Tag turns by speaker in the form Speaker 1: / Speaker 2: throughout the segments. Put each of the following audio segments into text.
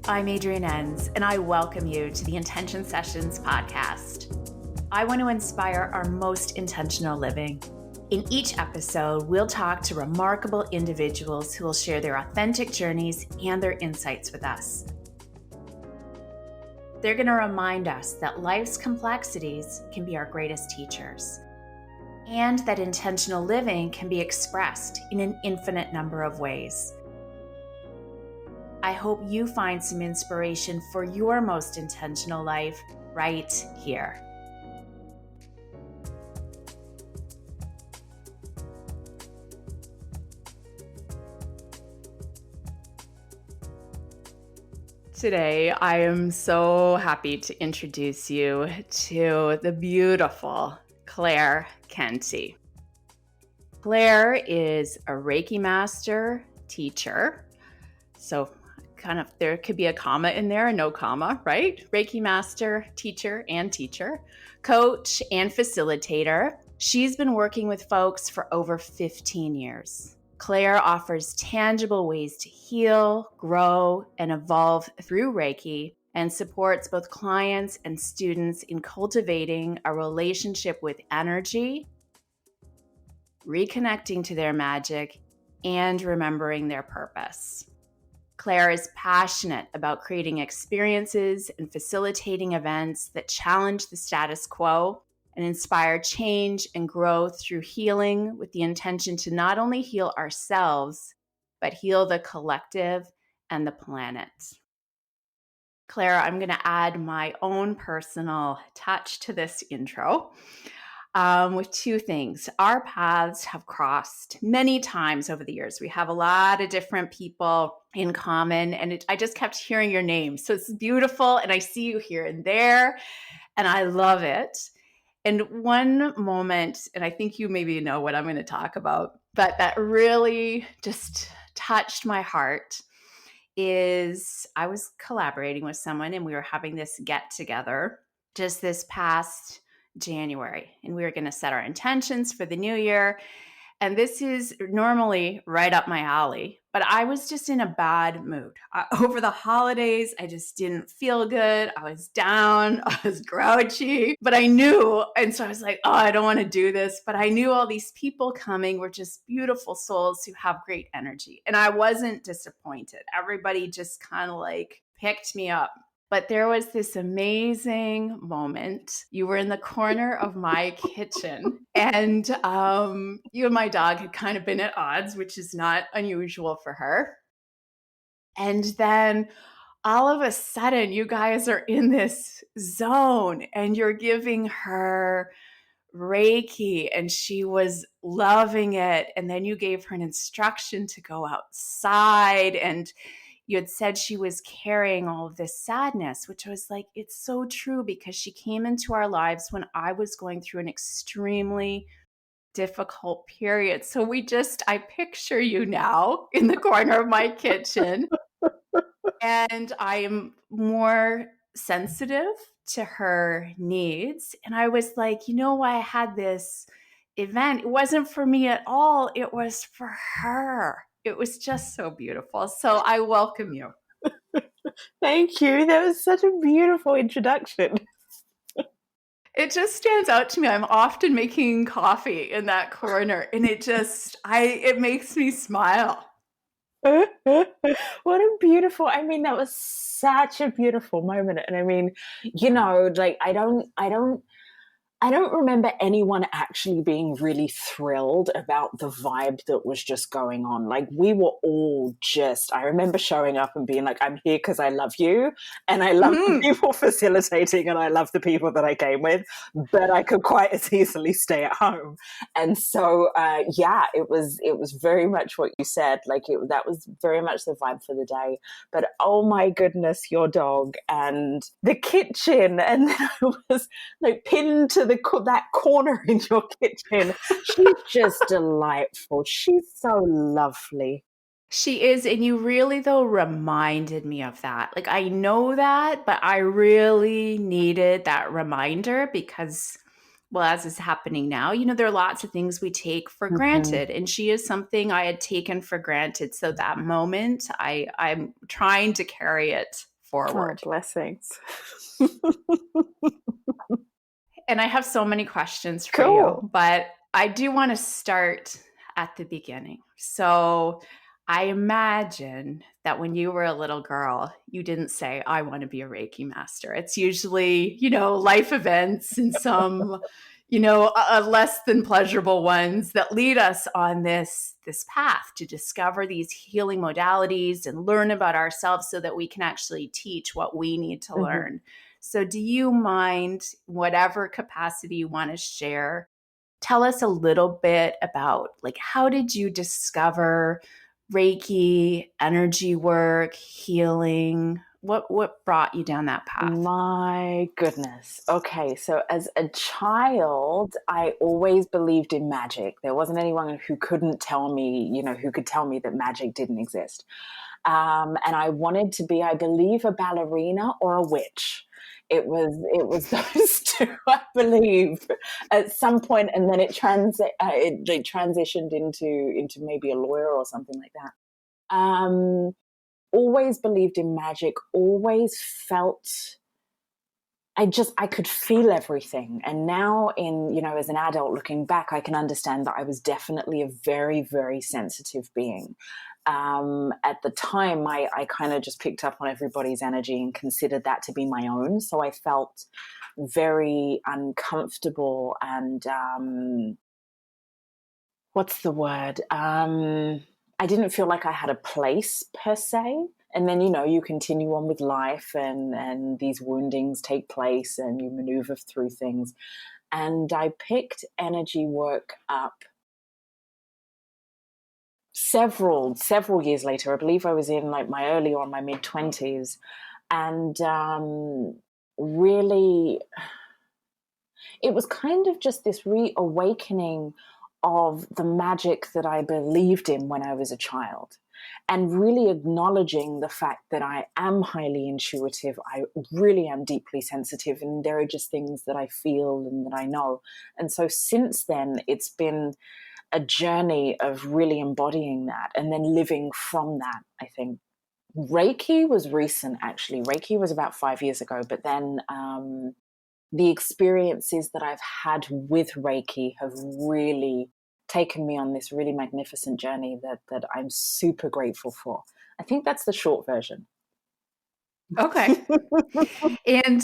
Speaker 1: I'm Adrienne, and I welcome you to the Intention Sessions podcast. I want to inspire our most intentional living. In each episode, we'll talk to remarkable individuals who will share their authentic journeys and their insights with us. They're going to remind us that life's complexities can be our greatest teachers, and that intentional living can be expressed in an infinite number of ways. I hope you find some inspiration for your most intentional life right here. Today, I am so happy to introduce you to the beautiful Clare Kenty. Clare is a Reiki Master teacher. So there could be a comma in there and no comma, right? Reiki Master, teacher, coach, and facilitator. She's been working with folks for over 15 years. Clare offers tangible ways to heal, grow, and evolve through Reiki, and supports both clients and students in cultivating a relationship with energy, reconnecting to their magic, and remembering their purpose. Clare is passionate about creating experiences and facilitating events that challenge the status quo and inspire change and growth through healing, with the intention to not only heal ourselves, but heal the collective and the planet. Clare, I'm going to add my own personal touch to this intro with two things. Our paths have crossed many times over the years. We have a lot of different people in common, and I just kept hearing your name. So it's beautiful, and I see you here and there, and I love it. And one moment, and I think you maybe know what I'm going to talk about, but that really just touched my heart, is I was collaborating with someone, and we were having this get together just this past January, and we were going to set our intentions for the new year. And this is normally right up my alley, but I was just in a bad mood. Over the holidays, I just didn't feel good. I was down. I was grouchy, but I knew. And so I was like, oh, I don't want to do this. But I knew all these people coming were just beautiful souls who have great energy. And I wasn't disappointed. Everybody just kind of like picked me up. But there was this amazing moment. You were in the corner of my kitchen, and you and my dog had kind of been at odds, which is not unusual for her. And then all of a sudden, you guys are in this zone, and you're giving her Reiki, and she was loving it. And then you gave her an instruction to go outside, and you had said she was carrying all of this sadness, which was like, it's so true, because she came into our lives when I was going through an extremely difficult period. So I picture you now in the corner of my kitchen, and I am more sensitive to her needs. And I was like, you know why I had this event? It wasn't for me at all. It was for her. It was just so beautiful. So I welcome you.
Speaker 2: Thank you. That was such a beautiful introduction.
Speaker 1: It just stands out to me. I'm often making coffee in that corner, and it makes me smile.
Speaker 2: What a beautiful, that was such a beautiful moment. And I don't remember anyone actually being really thrilled about the vibe that was just going on. Like, we were all I remember showing up and being like, I'm here because I love you, and I love the people facilitating, and I love the people that I came with, but I could quite as easily stay at home. And so, it was very much what you said. That was very much the vibe for the day. But oh my goodness, your dog and the kitchen, and then I was like pinned to that corner in your kitchen. She's just delightful. She's so lovely.
Speaker 1: She is. And you really, though, reminded me of that. Like, I know that, but I really needed that reminder because, well, as is happening now, there are lots of things we take for granted. And she is something I had taken for granted. So that moment, I'm trying to carry it forward.
Speaker 2: Oh, blessings.
Speaker 1: And I have so many questions for
Speaker 2: Cool.
Speaker 1: you, but I do want to start at the beginning. So I imagine that when you were a little girl, you didn't say, I want to be a Reiki master. It's usually, life events and some, less than pleasurable ones that lead us on this path to discover these healing modalities and learn about ourselves so that we can actually teach what we need to learn. So do you mind, whatever capacity you want to share, tell us a little bit about how did you discover Reiki, energy work, healing? What brought you down that path?
Speaker 2: My goodness. Okay, so as a child, I always believed in magic. There wasn't anyone who couldn't tell me, who could tell me that magic didn't exist. And I wanted to be, I believe, a ballerina or a witch. It was those two, I believe, at some point, and then it transitioned into maybe a lawyer or something like that. Always believed in magic, always felt I could feel everything. And now as an adult looking back, I can understand that I was definitely a very, very sensitive being. At the time, I kind of just picked up on everybody's energy and considered that to be my own. So I felt very uncomfortable and, what's the word? I didn't feel like I had a place per se. And then, you continue on with life and these woundings take place and you maneuver through things. And I picked energy work up several years later. I believe I was in my early or my mid-20s. And really, it was kind of just this reawakening of the magic that I believed in when I was a child, and really acknowledging the fact that I am highly intuitive. I really am deeply sensitive, and there are just things that I feel and that I know. And so since then, it's been a journey of really embodying that and then living from that, I think. Reiki was recent, actually. Reiki was about 5 years ago, but then the experiences that I've had with Reiki have really taken me on this really magnificent journey that I'm super grateful for. I think that's the short version.
Speaker 1: Okay. And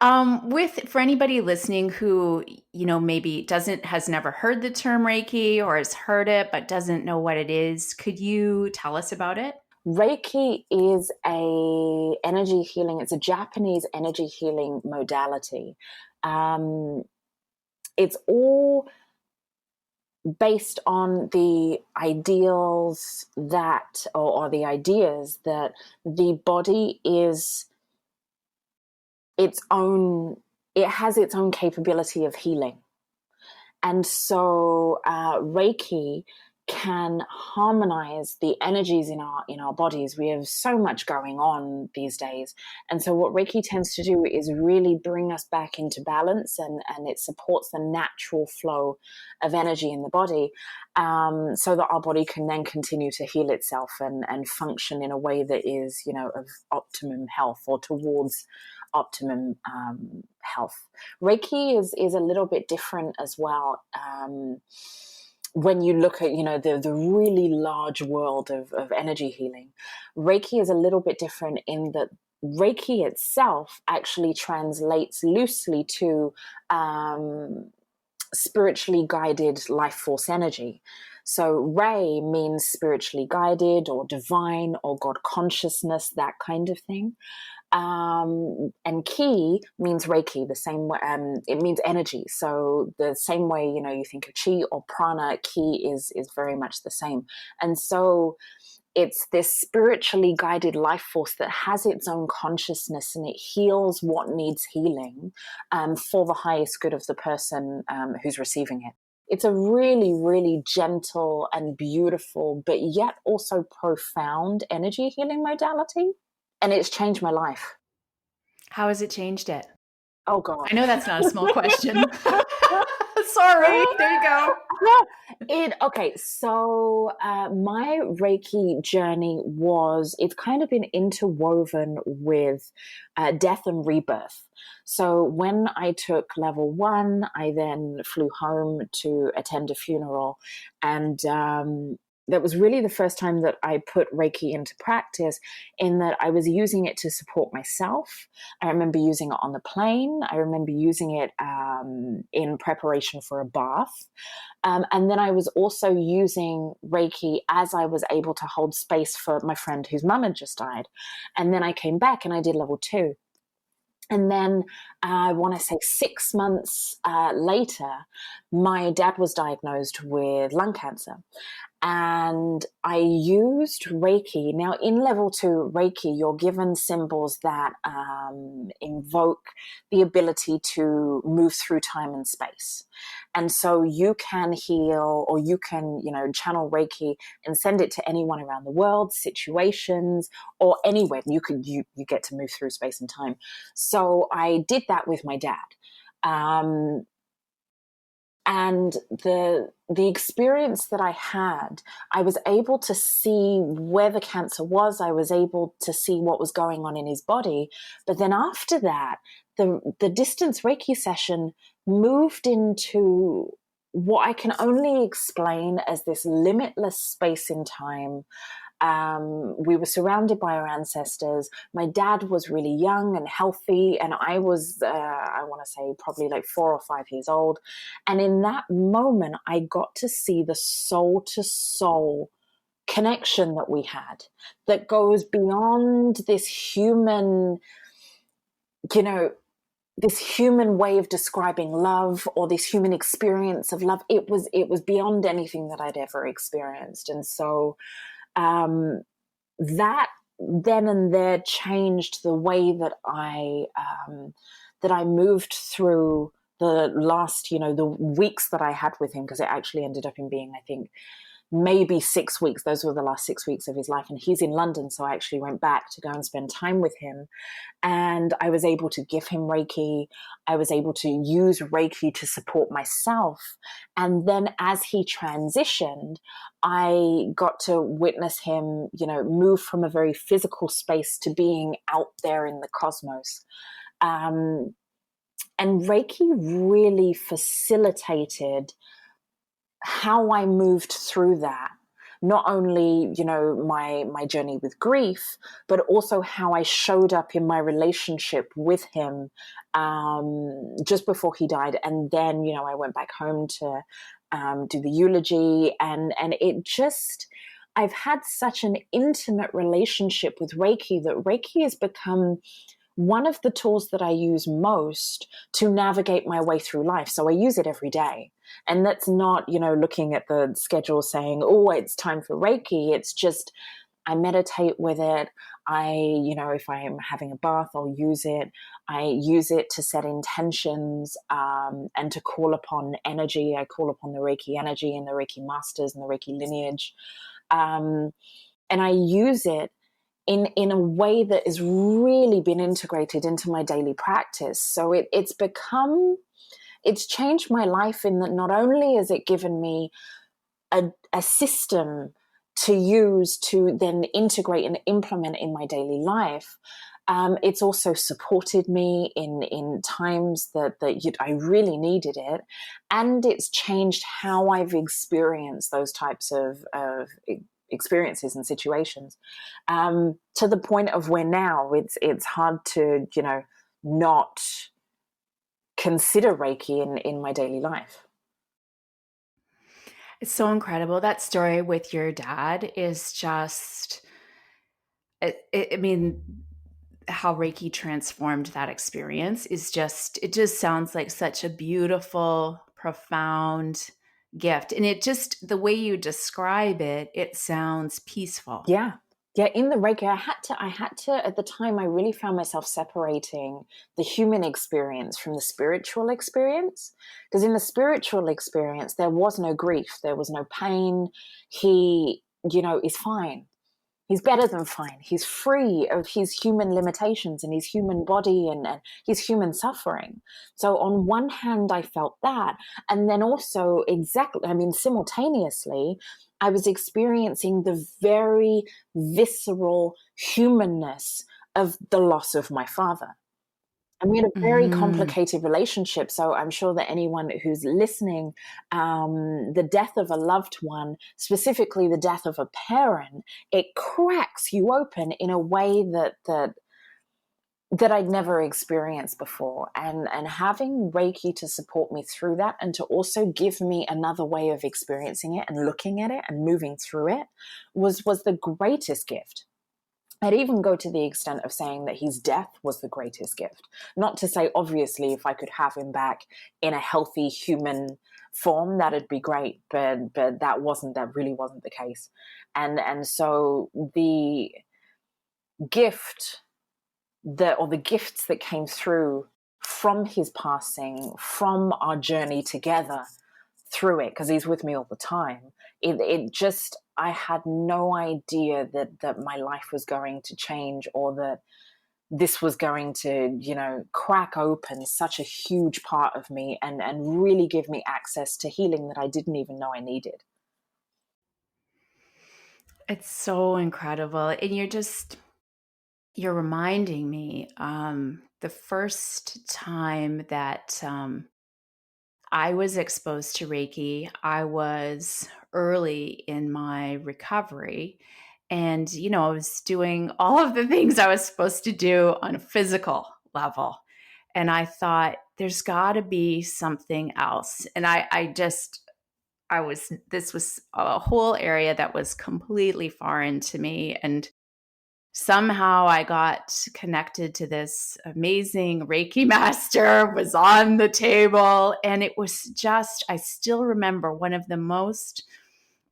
Speaker 1: for anybody listening who, maybe has never heard the term Reiki or has heard it but doesn't know what it is, could you tell us about it?
Speaker 2: Reiki is a energy healing. It's a Japanese energy healing modality. It's all based on the ideals that, or the ideas that the body is its own, it has its own capability of healing. And so Reiki can harmonize the energies in our bodies. We have so much going on these days. And so what Reiki tends to do is really bring us back into balance, and it supports the natural flow of energy in the body, so that our body can then continue to heal itself and function in a way that is, of optimum health or towards optimum health. Reiki is a little bit different as well. When you look at, the really large world of energy healing, Reiki is a little bit different in that Reiki itself actually translates loosely to spiritually guided life force energy. So Rei means spiritually guided or divine or God consciousness, that kind of thing. And Ki means Reiki, the same way, it means energy. So the same way, you think of Chi or prana, Ki is very much the same. And so it's this spiritually guided life force that has its own consciousness, and it heals what needs healing for the highest good of the person who's receiving it. It's a really, really gentle and beautiful, but yet also profound energy healing modality. And it's changed my life.
Speaker 1: How has it changed it?
Speaker 2: Oh, God.
Speaker 1: I know that's not a small question. Sorry. There you go.
Speaker 2: Okay, so my Reiki journey it's kind of been interwoven with death and rebirth. So when I took level 1, I then flew home to attend a funeral, and that was really the first time that I put Reiki into practice, in that I was using it to support myself. I remember using it on the plane. I remember using it in preparation for a bath. And then I was also using Reiki as I was able to hold space for my friend whose mum had just died. And then I came back and I did level 2. And then I want to say 6 months later, my dad was diagnosed with lung cancer. And I used Reiki. Now, in level 2 Reiki, you're given symbols that invoke the ability to move through time and space. And so you can heal, or you can, channel Reiki and send it to anyone around the world, situations, or anywhere. You get to move through space and time. So I did that with my dad. And the experience that I had, I was able to see where the cancer was. I was able to see what was going on in his body. But then after that, the distance Reiki session moved into what I can only explain as this limitless space in time. We were surrounded by our ancestors. My dad was really young and healthy, and I was, I want to say, probably like 4 or 5 years old. And in that moment, I got to see the soul to soul connection that we had, that goes beyond this human, this human way of describing love, or this human experience of love. It was beyond anything that I'd ever experienced. And so that then and there changed the way that I moved through the last, the weeks that I had with him, because it actually ended up in being, I think, maybe 6 weeks. Those were the last 6 weeks of his life. And he's in London, so I actually went back to go and spend time with him. And I was able to give him Reiki. I was able to use Reiki to support myself. And then as he transitioned, I got to witness him, move from a very physical space to being out there in the cosmos. And Reiki really facilitated how I moved through that. Not only, my journey with grief, but also how I showed up in my relationship with him just before he died. And then, I went back home to do the eulogy. And it just, I've had such an intimate relationship with Reiki that Reiki has become one of the tools that I use most to navigate my way through life. So I use it every day. And that's not, looking at the schedule saying, oh, it's time for Reiki. It's just, I meditate with it. If I am having a bath, I'll use it. I use it to set intentions and to call upon energy. I call upon the Reiki energy and the Reiki Masters and the Reiki lineage. And I use it in a way that has really been integrated into my daily practice. So it's changed my life in that not only has it given me a system to use to then integrate and implement in my daily life, it's also supported me in times that I really needed it. And it's changed how I've experienced those types of experiences and situations, to the point of where now it's hard to, not consider Reiki in my daily life.
Speaker 1: It's so incredible. That story with your dad is just, I mean, how Reiki transformed that experience is just, it just sounds like such a beautiful, profound gift. And the way you describe it, it sounds peaceful.
Speaker 2: Yeah. Yeah, in the Reiki, I had to, at the time, I really found myself separating the human experience from the spiritual experience. Because in the spiritual experience, there was no grief, there was no pain. He, is fine. He's better than fine. He's free of his human limitations and his human body and his human suffering. So on one hand, I felt that. And then also simultaneously, I was experiencing the very visceral humanness of the loss of my father. And we had a very
Speaker 1: Mm-hmm.
Speaker 2: complicated relationship. So I'm sure that anyone who's listening, the death of a loved one, specifically the death of a parent, it cracks you open in a way that I'd never experienced before. And having Reiki to support me through that and to also give me another way of experiencing it and looking at it and moving through it was the greatest gift. I'd even go to the extent of saying that his death was the greatest gift. Not to say, obviously, if I could have him back in a healthy human form, that'd be great. But that really wasn't the case. And so the gift the gifts that came through from his passing, from our journey together through it, because he's with me all the time, it just, I had no idea that my life was going to change, or that this was going to, crack open such a huge part of me and really give me access to healing that I didn't even know I needed.
Speaker 1: It's so incredible. And you're reminding me the first time that I was exposed to Reiki, I was early in my recovery. And, I was doing all of the things I was supposed to do on a physical level. And I thought, there's got to be something else. And this was a whole area that was completely foreign to me. And somehow I got connected to this amazing Reiki Master, was on the table. And it was just, I still remember one of the most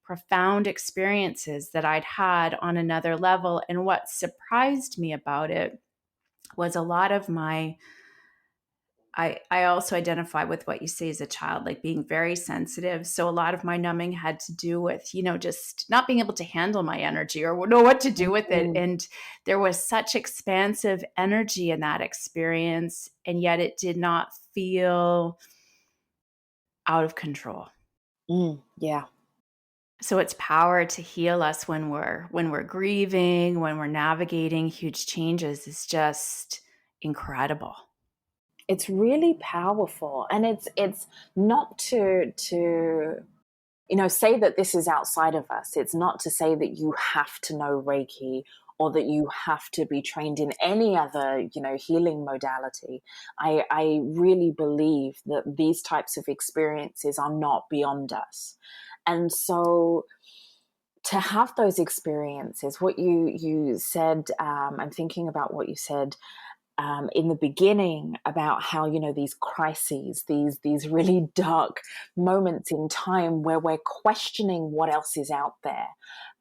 Speaker 1: profound experiences that I'd had on another level. And what surprised me about it was a lot of I also identify with what you say as a child, like being very sensitive. So a lot of my numbing had to do with, just not being able to handle my energy or know what to do with it.
Speaker 2: Mm,
Speaker 1: And there was such expansive energy in that experience, and yet it did not feel out of control.
Speaker 2: yeah.
Speaker 1: So it's power to heal us when we're grieving, when we're navigating huge changes is just incredible.
Speaker 2: It's really powerful, and it's not to say that this is outside of us. It's not to say that you have to know Reiki, or that you have to be trained in any other, healing modality. I really believe that these types of experiences are not beyond us. And so to have those experiences, what you said, I'm thinking about what you said in the beginning about how, these crises, these really dark moments in time where we're questioning what else is out there,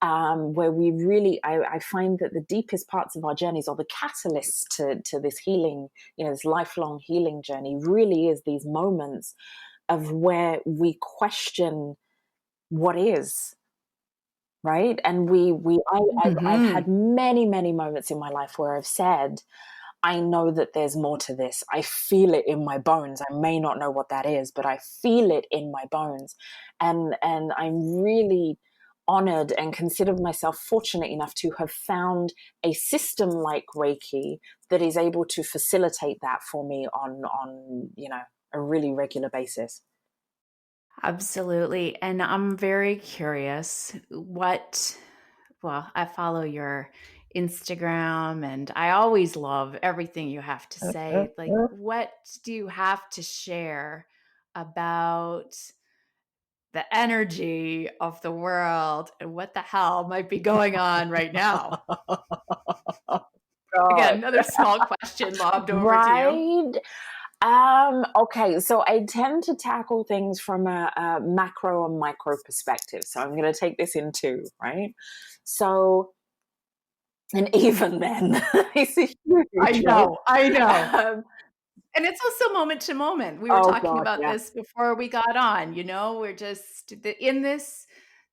Speaker 2: where we really, I find that the deepest parts of our journeys, or the catalysts to this healing, this lifelong healing journey, really is these moments of where we question what is. Right. And I've
Speaker 1: Mm-hmm.
Speaker 2: had many, many moments in my life where I've said, I know that there's more to this. I feel it in my bones. I may not know what that is, but I feel it in my bones. And I'm really honored and considered myself fortunate enough to have found a system like Reiki that is able to facilitate that for me on a really regular basis.
Speaker 1: Absolutely. And I'm very curious well, I follow your Instagram and I always love everything you have to say. Like, what do you have to share about the energy of the world and what the hell might be going on right now? Again,
Speaker 2: God.
Speaker 1: another small question lobbed over to you.
Speaker 2: Right. Okay, so I tend to tackle things from a macro and micro perspective. So I'm going to take this in two, right? So, and even then, it's a
Speaker 1: I
Speaker 2: huge, right?
Speaker 1: know, I know. And it's also moment to moment. We were
Speaker 2: Oh
Speaker 1: talking
Speaker 2: God,
Speaker 1: about
Speaker 2: yeah.
Speaker 1: this before we got on, we're just in this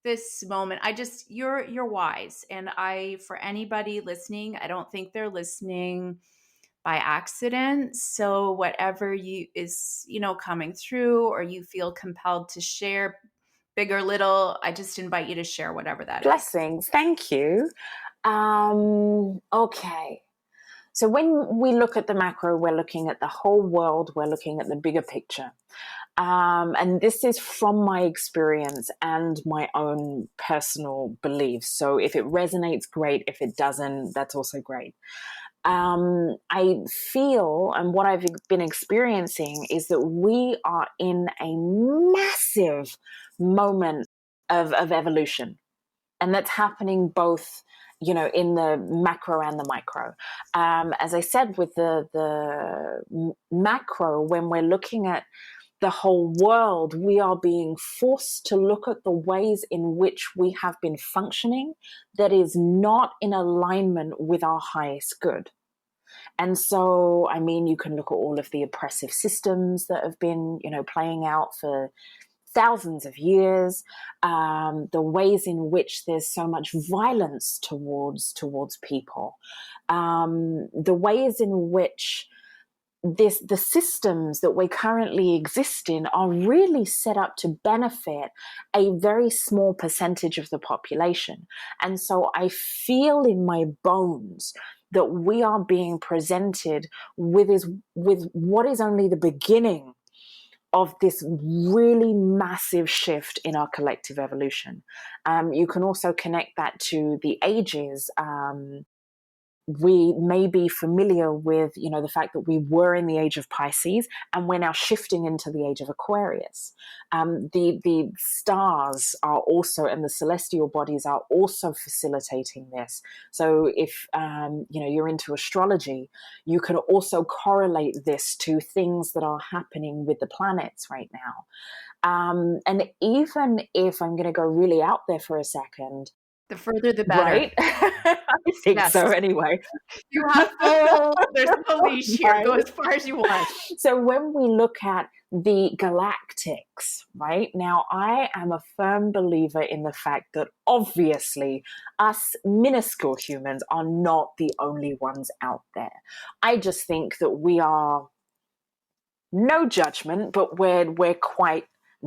Speaker 1: this moment. You're wise. And for anybody listening, I don't think they're listening by accident. So whatever is coming through, or you feel compelled to share, big or little, I just invite you to share whatever that is.
Speaker 2: Blessings. Thank you. Okay. So when we look at the macro, we're looking at the whole world, we're looking at the bigger picture. And this is from my experience and my own personal beliefs. So if it resonates, great. If it doesn't, that's also great. I feel, and what I've been experiencing is that we are in a massive moment of evolution. And that's happening both, in the macro and the micro. As I said, with the macro, when we're looking at the whole world, we are being forced to look at the ways in which we have been functioning that is not in alignment with our highest good. And so, I mean, you can look at all of the oppressive systems that have been, playing out for thousands of years, the ways in which there's so much violence towards people, the ways in which the systems that we currently exist in are really set up to benefit a very small percentage of the population. And so I feel in my bones that we are being presented with what is only the beginning of this really massive shift in our collective evolution. You can also connect that to the ages. We may be familiar with, the fact that we were in the age of Pisces and we're now shifting into the age of Aquarius. The stars are also, and the celestial bodies are also facilitating this. So if, you're into astrology, you can also correlate this to things that are happening with the planets right now. And even if I'm going to go really out there for a second,
Speaker 1: the further the better.
Speaker 2: Right? I think so anyway.
Speaker 1: You have there's no leash here. Right? Go as far as you want.
Speaker 2: So when we look at the galactics, right? Now, I am a firm believer in the fact that obviously us minuscule humans are not the only ones out there. I just think that we are, no judgment, but we're quite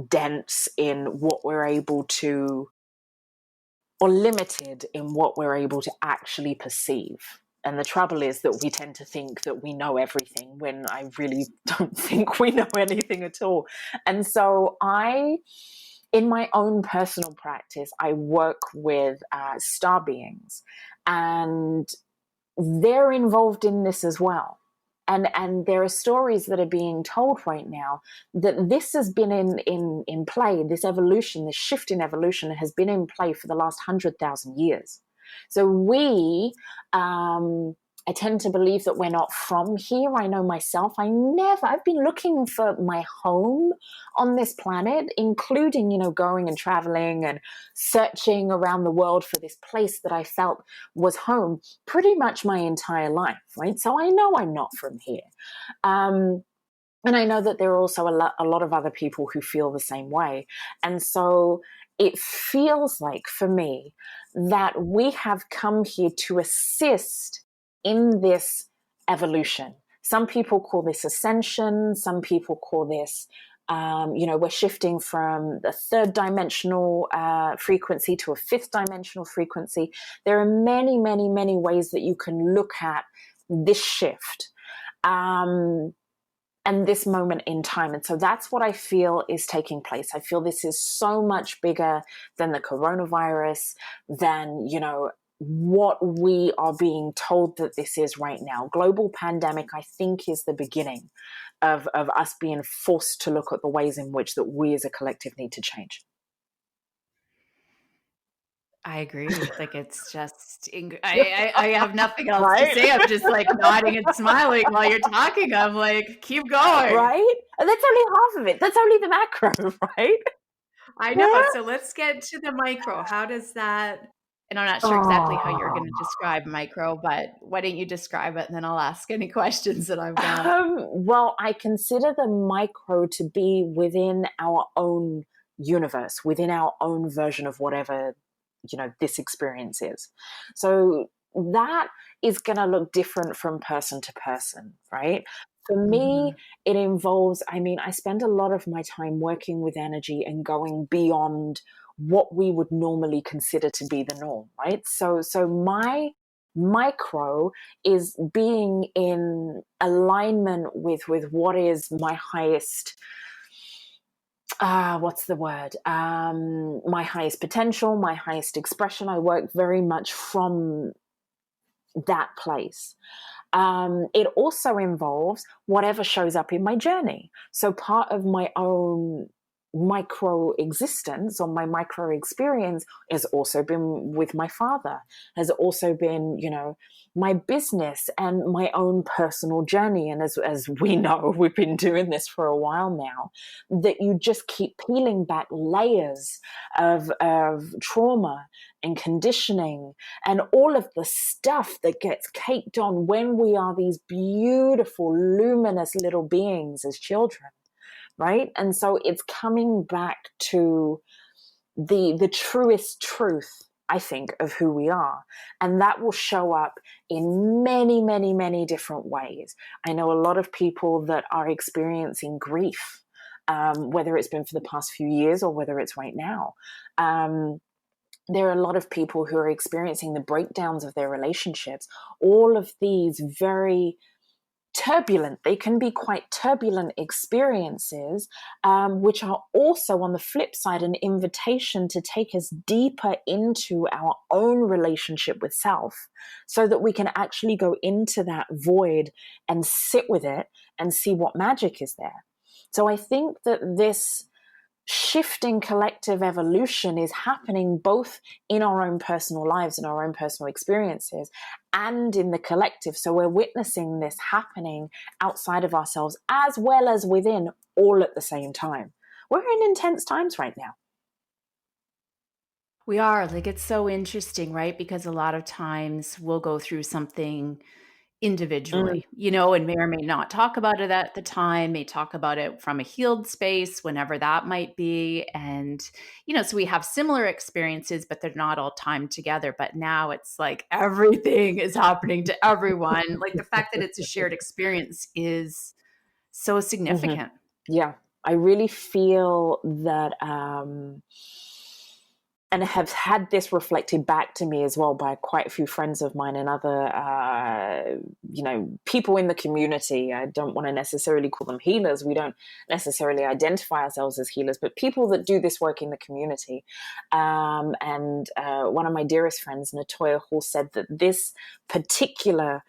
Speaker 2: dense in what we're able to, or limited in what we're able to actually perceive. And the trouble is that we tend to think that we know everything when I really don't think we know anything at all. And so in my own personal practice, I work with star beings, and they're involved in this as well. And there are stories that are being told right now that this has been in play, this evolution, this shift in evolution has been in play for the last 100,000 years. So I tend to believe that we're not from here. I know myself, I've been looking for my home on this planet, including, going and traveling and searching around the world for this place that I felt was home pretty much my entire life, right? So I know I'm not from here. And I know that there are also a lot of other people who feel the same way. And so it feels like, for me, that we have come here to assist in this evolution. Some people call this ascension. Some people call this, we're shifting from the third dimensional frequency to a fifth dimensional frequency. There are many, many, many ways that you can look at this shift. And this moment in time. And so that's what I feel is taking place. I feel this is so much bigger than the coronavirus, than, what we are being told that this is right now. Global pandemic, I think, is the beginning of us being forced to look at the ways in which that we as a collective need to change.
Speaker 1: I agree. Like, it's just, I have nothing else to say. I'm just like nodding and smiling while you're talking. I'm like, keep going.
Speaker 2: Right? And that's only half of it. That's only the macro, right?
Speaker 1: I know. So let's get to the micro. How does that, and I'm not sure exactly how you're going to describe micro, but why don't you describe it, and then I'll ask any questions that I've got.
Speaker 2: Well, I consider the micro to be within our own universe, within our own version of whatever, this experience is. So that is going to look different from person to person, right? For me, it involves, I spend a lot of my time working with energy and going beyond what we would normally consider to be the norm, right? So my micro is being in alignment with what is my highest, what's the word? My highest potential, my highest expression. I work very much from that place. It also involves whatever shows up in my journey. So part of my own micro existence or my micro experience has also been with my father, has also been, my business and my own personal journey. And as we know, we've been doing this for a while now, that you just keep peeling back layers of trauma and conditioning and all of the stuff that gets caked on when we are these beautiful, luminous little beings as children, right? And so it's coming back to the truest truth, I think, of who we are. And that will show up in many, many, many different ways. I know a lot of people that are experiencing grief, whether it's been for the past few years or whether it's right now. There are a lot of people who are experiencing the breakdowns of their relationships, all of these very turbulent, they can be quite turbulent experiences, which are also on the flip side an invitation to take us deeper into our own relationship with self, so that we can actually go into that void and sit with it and see what magic is there. So I think that this shifting collective evolution is happening both in our own personal lives and our own personal experiences and in the collective. So we're witnessing this happening outside of ourselves as well as within, all at the same time. We're in intense times right now.
Speaker 1: We are. Like, it's so interesting, right? Because a lot of times we'll go through something individually, and may or may not talk about it at the time, may talk about it from a healed space, whenever that might be. And, so we have similar experiences, but they're not all timed together. But now it's like everything is happening to everyone. Like, the fact that it's a shared experience is so significant.
Speaker 2: Yeah, I really feel that, and have had this reflected back to me as well by quite a few friends of mine and other, people in the community. I don't want to necessarily call them healers. We don't necessarily identify ourselves as healers, but people that do this work in the community. And one of my dearest friends, Natoya Hall, said that this particular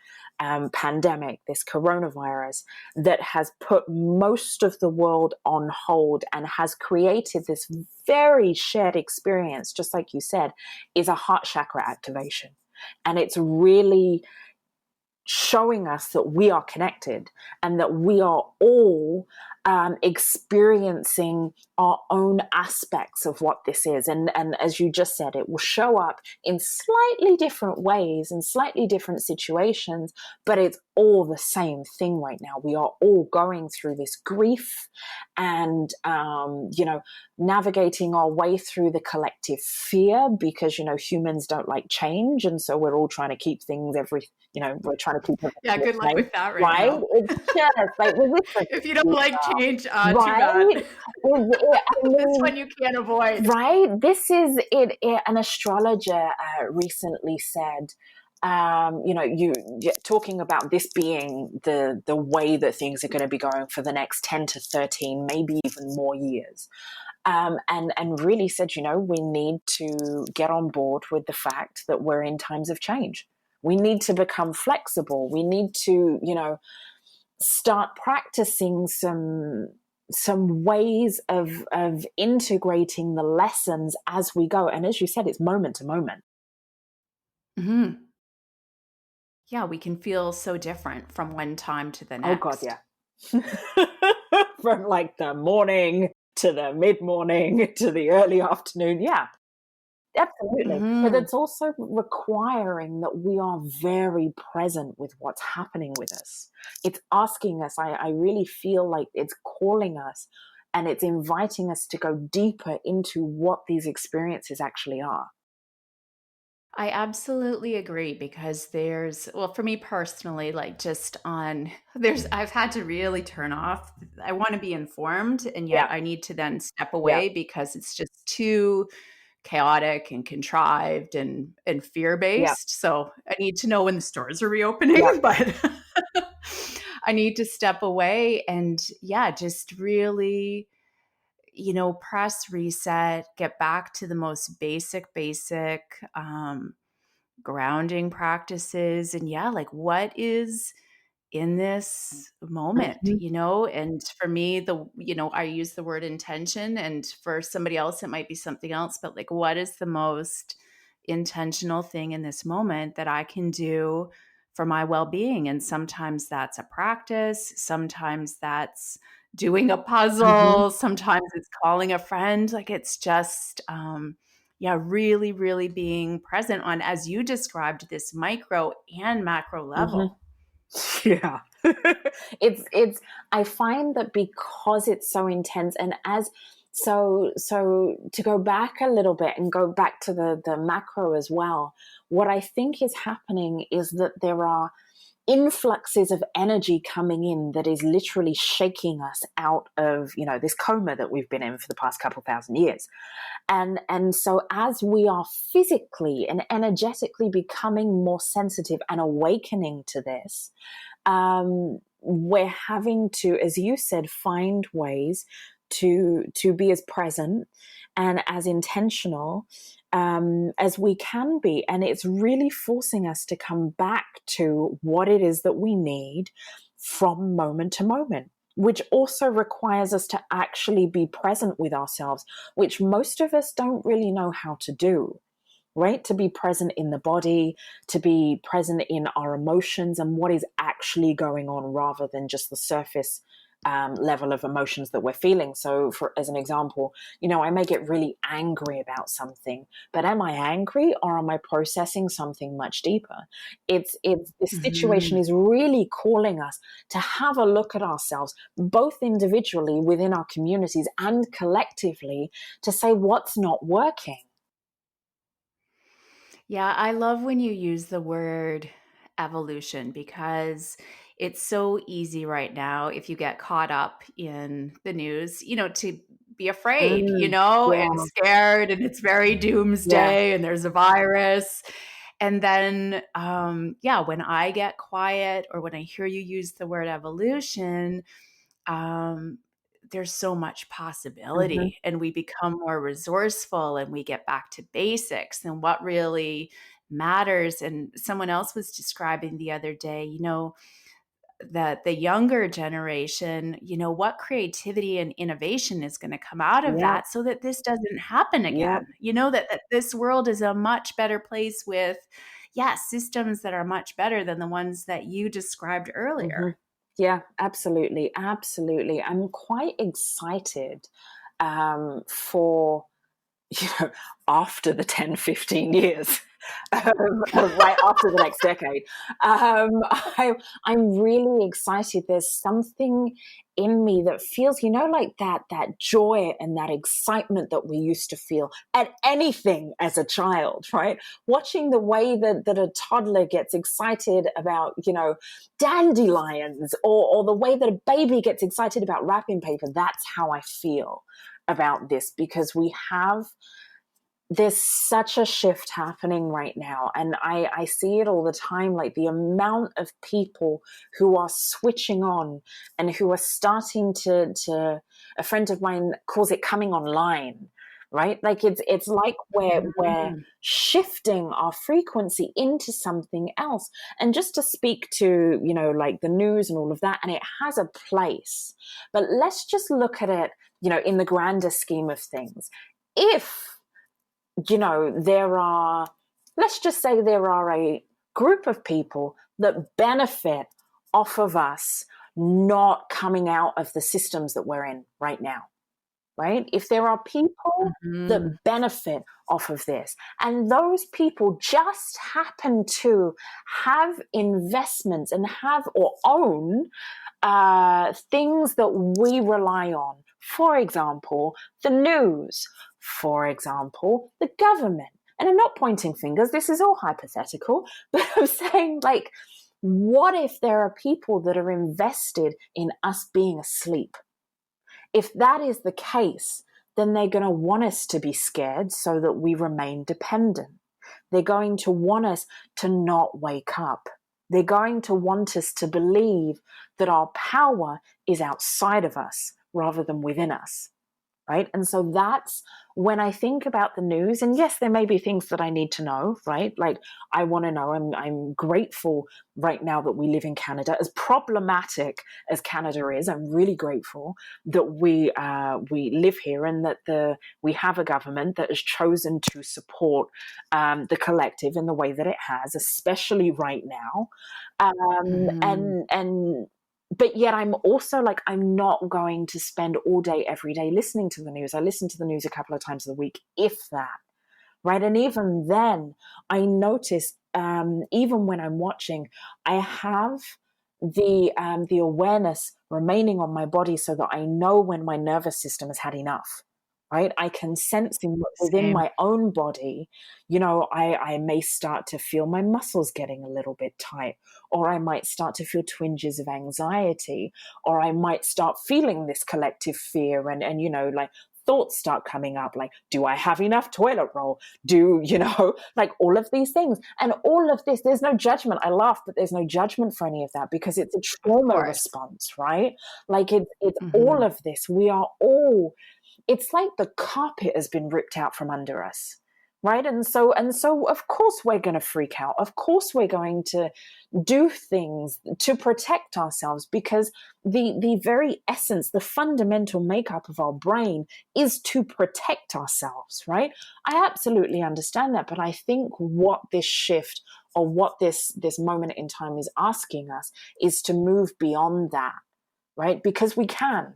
Speaker 2: pandemic, this coronavirus that has put most of the world on hold and has created this very shared experience, just like you said, is a heart chakra activation. And it's really showing us that we are connected and that we are all experiencing our own aspects of what this is. And as you just said, it will show up in slightly different ways and slightly different situations, but it's all the same thing right now. We are all going through this grief and, navigating our way through the collective fear because, humans don't like change. And so we're all trying to keep things we're trying to keep it.
Speaker 1: Yeah, good luck with that right now.
Speaker 2: It's just like,
Speaker 1: if you don't like change, too
Speaker 2: right?
Speaker 1: bad. This one you can't avoid.
Speaker 2: Right? This is it. An astrologer recently said, you're talking about this being the way that things are going to be going for the next 10 to 13, maybe even more years. And really said, we need to get on board with the fact that we're in times of change. We need to become flexible. We need to, start practicing some ways of integrating the lessons as we go. And as you said, it's moment to moment.
Speaker 1: Mm-hmm. Yeah, we can feel so different from one time to the next.
Speaker 2: Oh God, yeah. From like the morning to the mid-morning to the early afternoon. Yeah, absolutely. But it's also requiring that we are very present with what's happening with us. It's asking us, I really feel like it's calling us and it's inviting us to go deeper into what these experiences actually are.
Speaker 1: I absolutely agree because well, for me personally, like just I've had to really turn off. I want to be informed, and
Speaker 2: Yeah,
Speaker 1: yet I need to then step
Speaker 2: yeah,
Speaker 1: away because it's just too chaotic and contrived and
Speaker 2: yeah,
Speaker 1: fear-based. So I need to know when the stores are
Speaker 2: yeah.
Speaker 1: reopening, but I need to step away and yeah, just really, press reset, get back to the most basic grounding practices. And yeah, like what is in this moment,
Speaker 2: Mm-hmm,
Speaker 1: and for me, I use the word intention, and for somebody else, it might be something else, but like, what is the most intentional thing in this moment that I can do for my well being? And sometimes that's a practice, sometimes that's doing a
Speaker 2: mm-hmm,
Speaker 1: puzzle, sometimes it's calling a friend. Like, it's just, yeah, really, really being present on, as you described, this micro and macro
Speaker 2: mm-hmm.
Speaker 1: level.
Speaker 2: Yeah. It's I find that because it's so intense, and as so to go back a little bit and go back to the macro as well, what I think is happening is that there are influxes of energy coming in that is literally shaking us out of, this coma that we've been in for the past couple thousand years. And so as we are physically and energetically becoming more sensitive and awakening to this, we're having to, as you said, find ways to be as present and as intentional as we can be. And it's really forcing us to come back to what it is that we need from moment to moment, which also requires us to actually be present with ourselves, which most of us don't really know how to do. Right? To be present in the body, to be present in our emotions and what is actually going on rather than just the surface level of emotions that we're feeling. So, as an example, I may get really angry about something, but am I angry or am I processing something much deeper? This situation
Speaker 1: Mhm.
Speaker 2: is really calling us to have a look at ourselves, both individually within our communities and collectively, to say what's not working.
Speaker 1: Yeah, I love when you use the word evolution because it's so easy right now if you get caught up in the news, to be afraid,
Speaker 2: Mm,
Speaker 1: and
Speaker 2: yeah,
Speaker 1: scared, and it's very
Speaker 2: yeah,
Speaker 1: doomsday and there's a virus. And then, yeah, when I get quiet or when I hear you use the word evolution, um, there's so much
Speaker 2: mhm,
Speaker 1: possibility and we become more resourceful and we get back to basics and what really matters. And someone else was describing the other day, that the younger generation, what creativity and innovation is going to come out of
Speaker 2: yeah,
Speaker 1: that so that this doesn't happen
Speaker 2: yeah,
Speaker 1: again. That this world is a much better place with, yeah, systems that are much better than the ones that you described earlier.
Speaker 2: mhm. Yeah, absolutely, absolutely. I'm quite excited for you know, after the 10, 15 years, right after the next decade. I'm really excited. There's something in me that feels, like that joy and that excitement that we used to feel at anything as a child, right? Watching the way that a toddler gets excited about, dandelions, or the way that a baby gets excited about wrapping paper. That's how I feel about this, because there's such a shift happening right now. And I see it all the time, like the amount of people who are switching on and who are starting to a friend of mine calls it coming online, right? Like it's like we're
Speaker 1: Mhm.
Speaker 2: shifting our frequency into something else. And just to speak to, like the news and all of that, and it has a place. But let's just look at it, in the grander scheme of things. If let's just say there are a group of people that benefit off of us not coming out of the systems that we're in right now, right? If there are people
Speaker 1: Mhm.
Speaker 2: that benefit off of this, and those people just happen to have investments and have or own things that we rely on For example, the news. For example, the government. And I'm not pointing fingers, this is all hypothetical, but I'm saying, like, what if there are people that are invested in us being asleep? If that is the case, then they're going to want us to be scared so that we remain dependent. They're going to want us to not wake up. They're going to want us to believe that our power is outside of us rather than within us. Right. And so that's when I think about the news. And yes, there may be things that I need to know, right? Like, I want to know. I'm grateful right now that we live in Canada. As problematic as Canada is, I'm really grateful that we live here, and that we have a government that has chosen to support the collective in the way that it has, especially right now. And but yet I'm also like, I'm not going to spend all day, every day listening to the news. I listen to the news a couple of times a week, if that, right? And even then, I notice, even when I'm watching, I have the awareness remaining on my body so that I know when my nervous system has had enough. Right? I can sense within
Speaker 1: Same.
Speaker 2: my own body, I may start to feel my muscles getting a little bit tight, or I might start to feel twinges of anxiety, or I might start feeling this collective fear, and like, thoughts start coming up, like, do I have enough toilet roll? Like, all of these things. And all of this, there's no judgment. I laugh, but there's no judgment for any of that, because it's a
Speaker 1: Of
Speaker 2: trauma
Speaker 1: course.
Speaker 2: response, right? Like, it's all
Speaker 1: Mhm.
Speaker 2: of this. We are all, it's like the carpet has been ripped out from under us, right? And so of course we're going to freak out, of course we're going to do things to protect ourselves, because the very essence, the fundamental makeup of our brain is to protect ourselves, right? I absolutely understand that, but I think what this shift, or what this moment in time is asking us, is to move beyond that, right? Because we can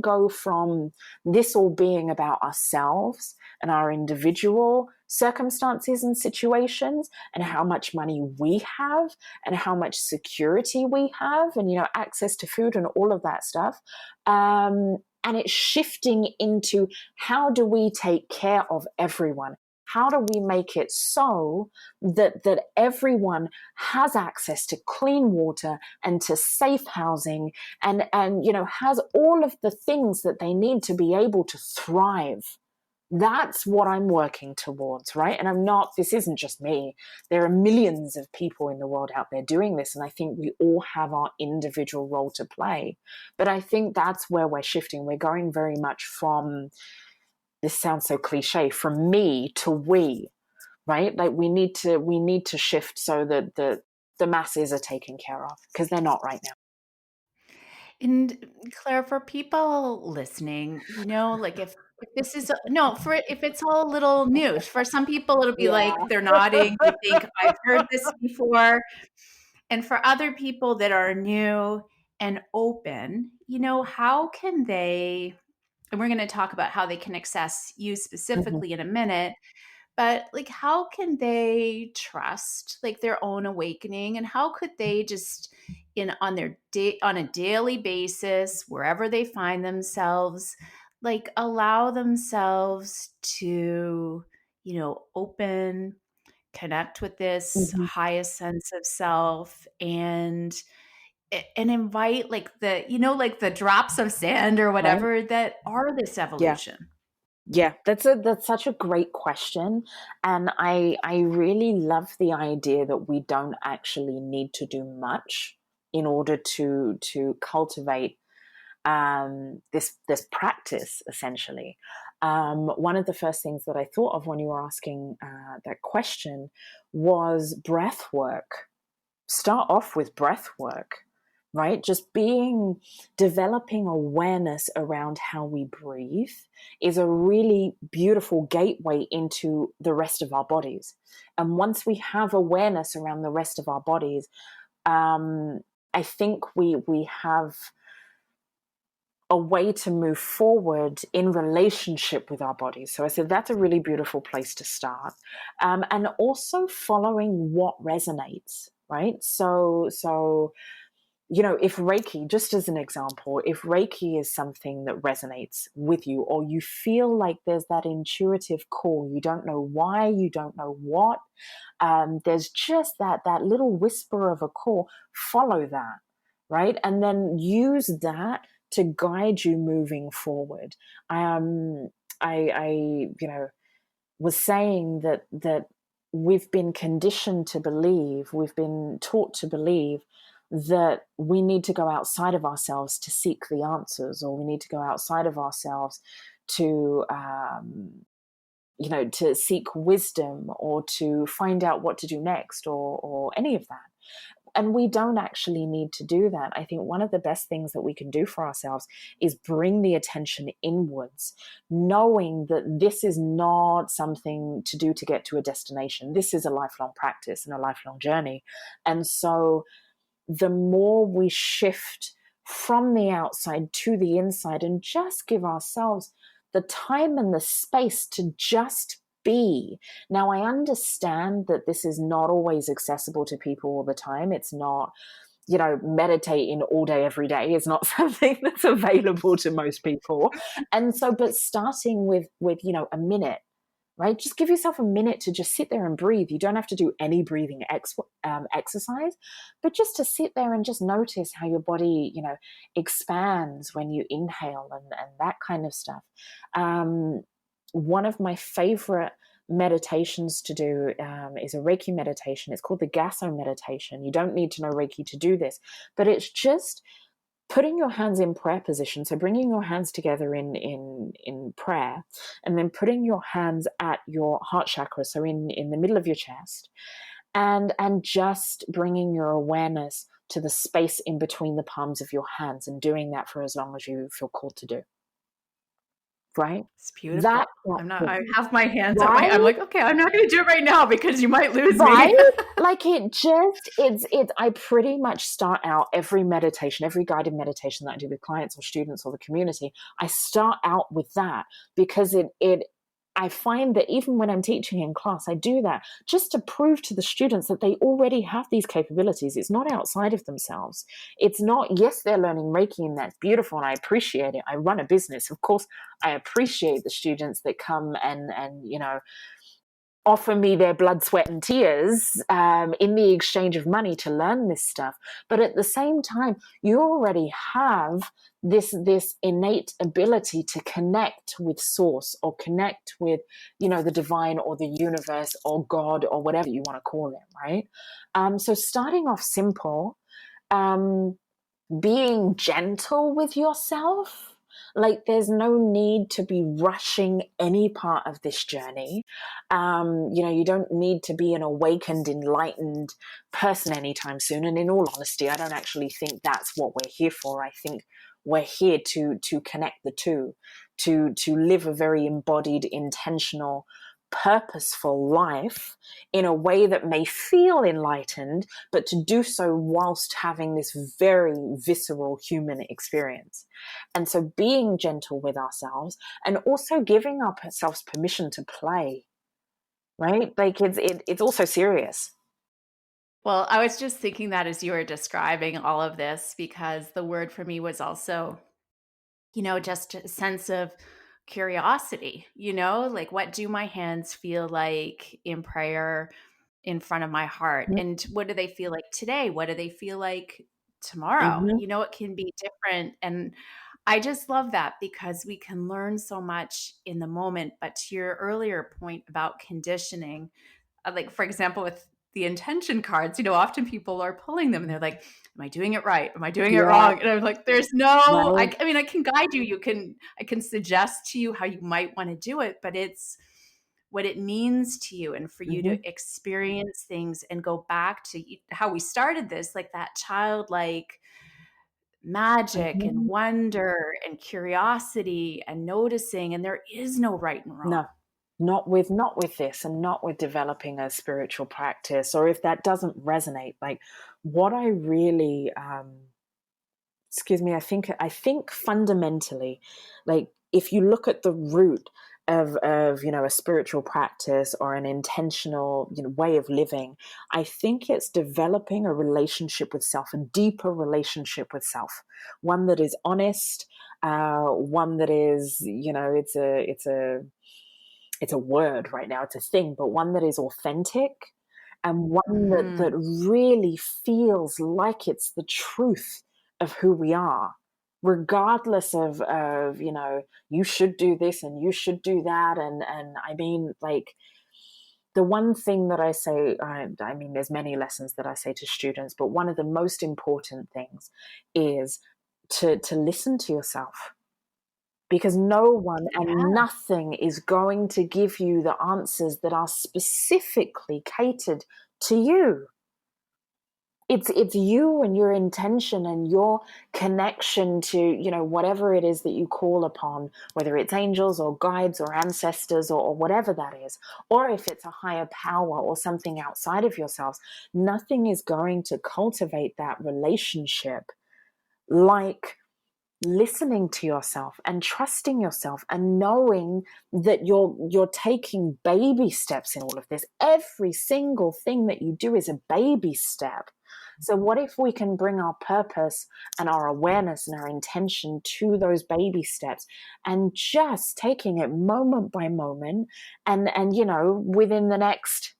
Speaker 2: go from this all being about ourselves and our individual circumstances and situations, and how much money we have, and how much security we have, and access to food and all of that stuff, and it's shifting into, how do we take care of everyone? How do we make it so that everyone has access to clean water and to safe housing, and has all of the things that they need to be able to thrive? That's what I'm working towards, right? And this isn't just me. There are millions of people in the world out there doing this, and I think we all have our individual role to play. But I think that's where we're shifting. We're going very much from, this sounds so cliche, from me to we, right? Like, we need to shift so that the masses are taken care of, because they're not right now.
Speaker 1: And Claire, for people listening, like, if this is no, for if it's all a little new, for some people it'll be
Speaker 2: Yeah.
Speaker 1: like they're nodding, they think I've heard this before. And for other people that are new and open, how can they, and we're going to talk about how they can access you
Speaker 2: Mhm.
Speaker 1: specifically in a minute, but like, how can they trust like their own awakening, and how could they just on their day, on a daily basis, wherever they find themselves, like, allow themselves to, open, connect with this
Speaker 2: Mhm.
Speaker 1: highest sense of self, and invite, like, like the drops of sand or
Speaker 2: Right?
Speaker 1: whatever that are this
Speaker 2: Yeah.
Speaker 1: evolution.
Speaker 2: Yeah, that's such a great question, and I really love the idea that we don't actually need to do much in order to cultivate this practice. Essentially, one of the first things that I thought of when you were asking that question was breath work. Start off with breath work, right? Just developing awareness around how we breathe is a really beautiful gateway into the rest of our bodies. And once we have awareness around the rest of our bodies, I think we have a way to move forward in relationship with our bodies. So I said that's a really beautiful place to start, and also following what resonates, right? So if Reiki, just as an example, if Reiki is something that resonates with you, or you feel like there's that intuitive call, you don't know why, you don't know what, there's just that little whisper of a call, follow that, right? And then use that to guide you moving forward. I was saying that we've been conditioned to believe, we've been taught to believe that we need to go outside of ourselves to seek the answers, or we need to go outside of ourselves to to seek wisdom, or to find out what to do next, or any of that. And we don't actually need to do that. I think one of the best things that we can do for ourselves is bring the attention inwards, knowing that this is not something to do to get to a destination. This is a lifelong practice and a lifelong journey. And so the more we shift from the outside to the inside and just give ourselves the time and the space to just be. Now, I understand that this is not always accessible to people all the time. It's not, meditating all day, every day is not something that's available to most people. And so, but starting with a minute, right? Just give yourself a minute to just sit there and breathe. You don't have to do any breathing exercise, but just to sit there and just notice how your body, expands when you inhale, and that kind of stuff. One of my favorite meditations to do is a Reiki meditation. It's called the Gasso meditation. You don't need to know Reiki to do this, but it's just putting your hands in prayer position. So bringing your hands together in prayer, and then putting your hands at your heart chakra, so in the middle of your chest, and just bringing your awareness to the space in between the palms of your hands, and doing that for as long as you feel called to do. Right?
Speaker 1: It's beautiful. I have my hands up.
Speaker 2: Right?
Speaker 1: I'm like, okay, I'm not going to do it right now because you might lose
Speaker 2: right?
Speaker 1: me.
Speaker 2: Like I pretty much start out every meditation, every guided meditation that I do with clients or students or the community, I start out with that, because I find that even when I'm teaching in class, I do that just to prove to the students that they already have these capabilities. It's not outside of themselves. It's not, yes, they're learning Reiki, and that's beautiful, and I appreciate it. I run a business. Of course, I appreciate the students that come and offer me their blood, sweat, and tears in the exchange of money to learn this stuff. But at the same time, you already have this innate ability to connect with source, or connect with, the divine, or the universe, or God, or whatever you want to call it, right? So starting off simple, being gentle with yourself. Like, there's no need to be rushing any part of this journey. You don't need to be an awakened, enlightened person anytime soon. And in all honesty, I don't actually think that's what we're here for. I think we're here to connect the two, to live a very embodied, intentional, purposeful life in a way that may feel enlightened, but to do so whilst having this very visceral human experience. And so being gentle with ourselves, and also giving ourselves permission to play, right? Like it's also serious.
Speaker 1: Well, I was just thinking that as you were describing all of this, because the word for me was also, just a sense of curiosity, like, what do my hands feel like in prayer in front of my heart?
Speaker 2: Mm-hmm.
Speaker 1: And what do they feel like today? What do they feel like tomorrow?
Speaker 2: Mm-hmm.
Speaker 1: It can be different. And I just love that, because we can learn so much in the moment. But to your earlier point about conditioning, like, for example, with the intention cards, often people are pulling them and they're like, am I doing it right? Am I doing it wrong? And I'm like, there's no,
Speaker 2: Right.
Speaker 1: I mean, I can guide you. I can suggest to you how you might want to do it, but it's what it means to you, and for you
Speaker 2: Mm-hmm.
Speaker 1: to experience things and go back to how we started this, like that childlike magic and
Speaker 2: Mm-hmm.
Speaker 1: wonder and curiosity and noticing. And there is no right and wrong.
Speaker 2: No, not with this, and not with developing a spiritual practice, or if that doesn't resonate. Like, what I really I think fundamentally, like, if you look at the root of a spiritual practice or an intentional way of living. I think it's developing a relationship with self, a deeper relationship with self, one that is honest, one that is, it's a word right now, it's a thing, but one that is authentic, and one that really feels like it's the truth of who we are, regardless of you should do this and you should do that. And I mean, like, the one thing that I say, I mean, there's many lessons that I say to students, but one of the most important things is to listen to yourself, because no one and nothing is going to give you the answers that are specifically catered to you. It's you and your intention and your connection to, whatever it is that you call upon, whether it's angels or guides or ancestors or whatever that is, or if it's a higher power or something outside of yourselves. Nothing is going to cultivate that relationship like listening to yourself and trusting yourself and knowing that you're taking baby steps in all of this. Every single thing that you do is a baby step. So what if we can bring our purpose and our awareness and our intention to those baby steps, and just taking it moment by moment, and within the next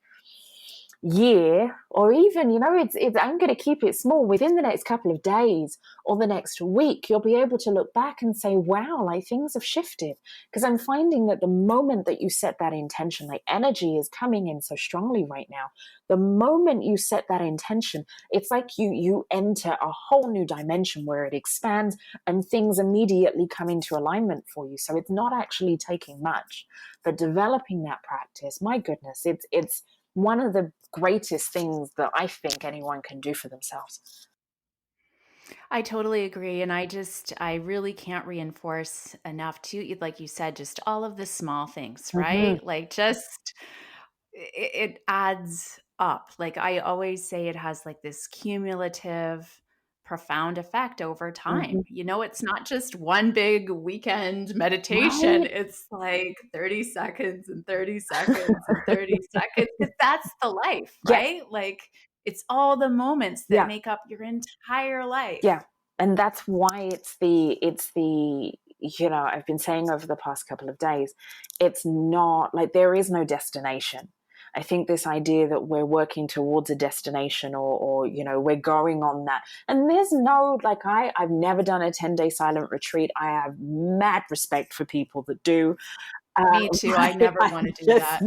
Speaker 2: year, or even, it's I'm going to keep it small, within the next couple of days or the next week, you'll be able to look back and say, wow, like, things have shifted. Because I'm finding that the moment that you set that intention, like, energy is coming in so strongly right now. The moment you set that intention, it's like you enter a whole new dimension where it expands and things immediately come into alignment for you. So it's not actually taking much, but developing that practice, my goodness, it's one of the greatest things that I think anyone can do for themselves.
Speaker 1: I totally agree. And I really can't reinforce enough to, like you said, just all of the small things, right?
Speaker 2: Mm-hmm.
Speaker 1: Like, just it adds up. Like, I always say, it has like this cumulative, profound effect over
Speaker 2: Mm-hmm.
Speaker 1: time. It's not just one big weekend meditation.
Speaker 2: Right?
Speaker 1: It's like 30 seconds and 30 seconds and 30 seconds. Because that's the life,
Speaker 2: Yes.
Speaker 1: right? Like, it's all the moments that
Speaker 2: Yeah.
Speaker 1: make up your entire life.
Speaker 2: Yeah. And that's why it's the I've been saying over the past couple of days, it's not like there is no destination. I think this idea that we're working towards a destination, or we're going on that. And there's no, like, I've never done a 10-day silent retreat. I have mad respect for people that do.
Speaker 1: Me too. I never want to do that.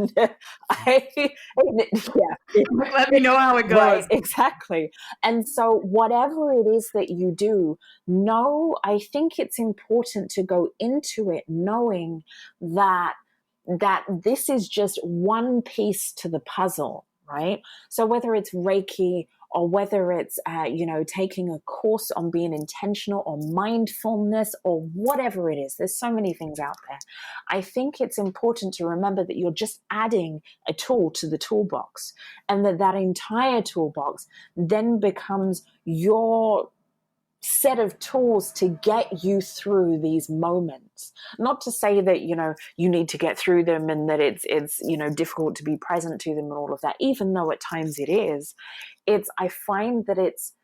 Speaker 2: Yeah.
Speaker 1: Let me know how it
Speaker 2: Right,
Speaker 1: goes.
Speaker 2: exactly. And so whatever it is that you do, I think it's important to go into it knowing that this is just one piece to the puzzle, right? So whether it's Reiki, or whether it's taking a course on being intentional, or mindfulness, or whatever it is, there's so many things out there. I think it's important to remember that you're just adding a tool to the toolbox, and that entire toolbox then becomes your set of tools to get you through these moments. Not to say that you need to get through them, and that it's difficult to be present to them and all of that, even though at times it is. I find that it's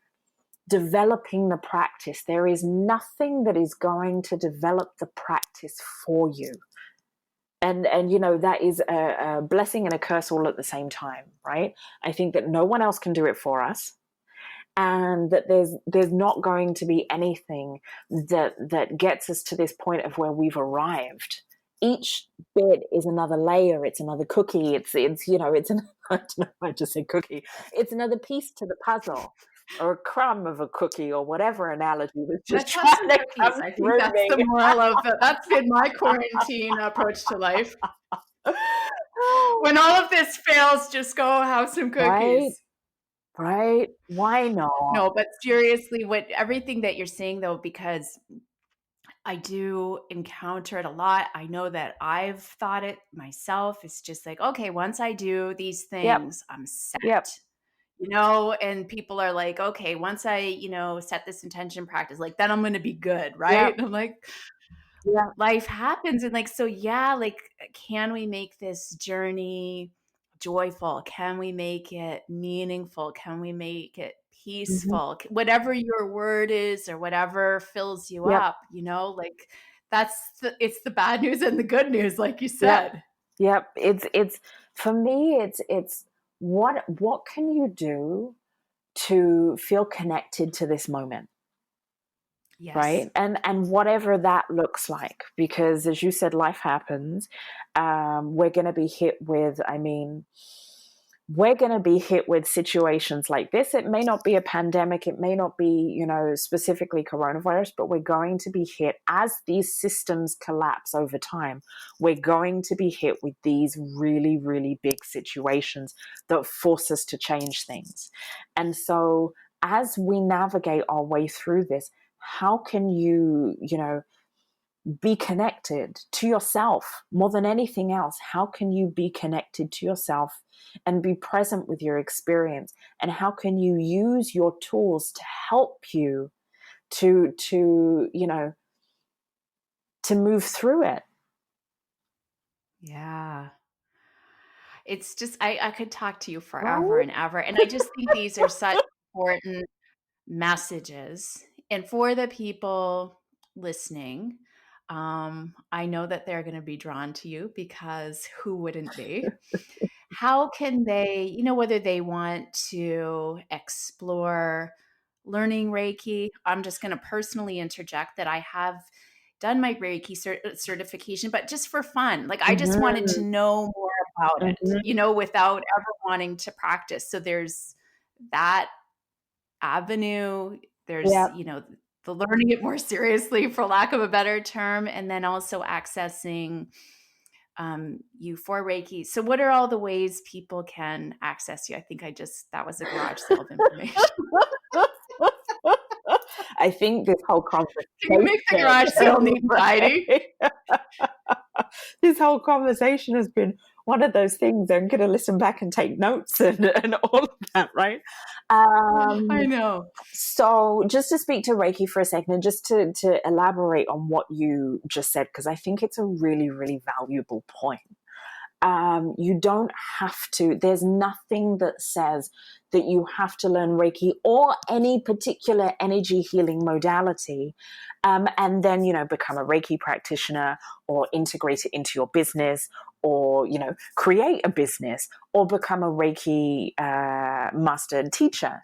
Speaker 2: developing the practice. There is nothing that is going to develop the practice for you. And that is a blessing and a curse all at the same time, right? I think that no one else can do it for us, and that there's not going to be anything that gets us to this point of where we've arrived. Each bit is another layer. It's another cookie. It's I don't know, I just said cookie. It's another piece to the puzzle, or a crumb of a cookie, or whatever analogy was just
Speaker 1: Let's have
Speaker 2: trying
Speaker 1: some
Speaker 2: to
Speaker 1: cookies.
Speaker 2: come
Speaker 1: I think
Speaker 2: through
Speaker 1: that's
Speaker 2: me.
Speaker 1: the moral of it. That's been my quarantine approach to life. When all of this fails, just go have some
Speaker 2: Right,
Speaker 1: cookies.
Speaker 2: right. Why not?
Speaker 1: No, but seriously, everything that you're saying, though, because I do encounter it a lot. I know that I've thought it myself. It's just like, okay, once I do these
Speaker 2: Yep,
Speaker 1: things, I'm set.
Speaker 2: yep.
Speaker 1: And people are like, okay, once I, set this intention practice, like, then I'm going to be good,
Speaker 2: Yep.
Speaker 1: right? And I'm like,
Speaker 2: Yeah.
Speaker 1: life happens. And like, so yeah, like, can we make this journey joyful? Can we make it meaningful? Can we make it
Speaker 2: Mm-hmm.
Speaker 1: peaceful? Whatever your word is or whatever fills you
Speaker 2: Yep.
Speaker 1: up, like it's the bad news and the good news, like you
Speaker 2: Yep.
Speaker 1: said.
Speaker 2: Yep. It's for me, it's what can you do to feel connected to this moment?
Speaker 1: Yes.
Speaker 2: Right, and whatever that looks like, because as you said, life happens. We're going to be hit with, we're going to be hit with situations like this. It may not be a pandemic, it may not be, specifically coronavirus, but we're going to be hit as these systems collapse over time. We're going to be hit with these really, really big situations that force us to change things. And so as we navigate our way through this, how can you, be connected to yourself more than anything else? How can you be connected to yourself and be present with your experience? And how can you use your tools to help you to move through it?
Speaker 1: Yeah. It's just, I could talk to you forever
Speaker 2: Right?
Speaker 1: and ever. And I just think these are such important messages. And for the people listening, I know that they're going to be drawn to you, because who wouldn't be? How can they, whether they want to explore learning Reiki? I'm just going to personally interject that I have done my Reiki certification, but just for fun. Like, I just wanted to
Speaker 2: Mm-hmm.
Speaker 1: know more about it,
Speaker 2: Mm-hmm.
Speaker 1: without ever wanting to practice. So there's that avenue. There's,
Speaker 2: Yeah.
Speaker 1: the learning it more seriously, for lack of a better term, and then also accessing you for Reiki. So what are all the ways people can access you? I think that was a garage sale of information.
Speaker 2: I think this whole
Speaker 1: Can you make the garage
Speaker 2: conversation,
Speaker 1: sale neat and tidy?
Speaker 2: right? This whole conversation has been one of those things. I'm going to listen back and take notes and all of that, right?
Speaker 1: I
Speaker 2: Um,
Speaker 1: know.
Speaker 2: so just to speak to Reiki for a second, and just to elaborate on what you just said, because I think it's a really, really valuable point. You don't have to, there's nothing that says that you have to learn Reiki or any particular energy healing modality, and then, become a Reiki practitioner or integrate it into your business, or, create a business or become a Reiki master and teacher.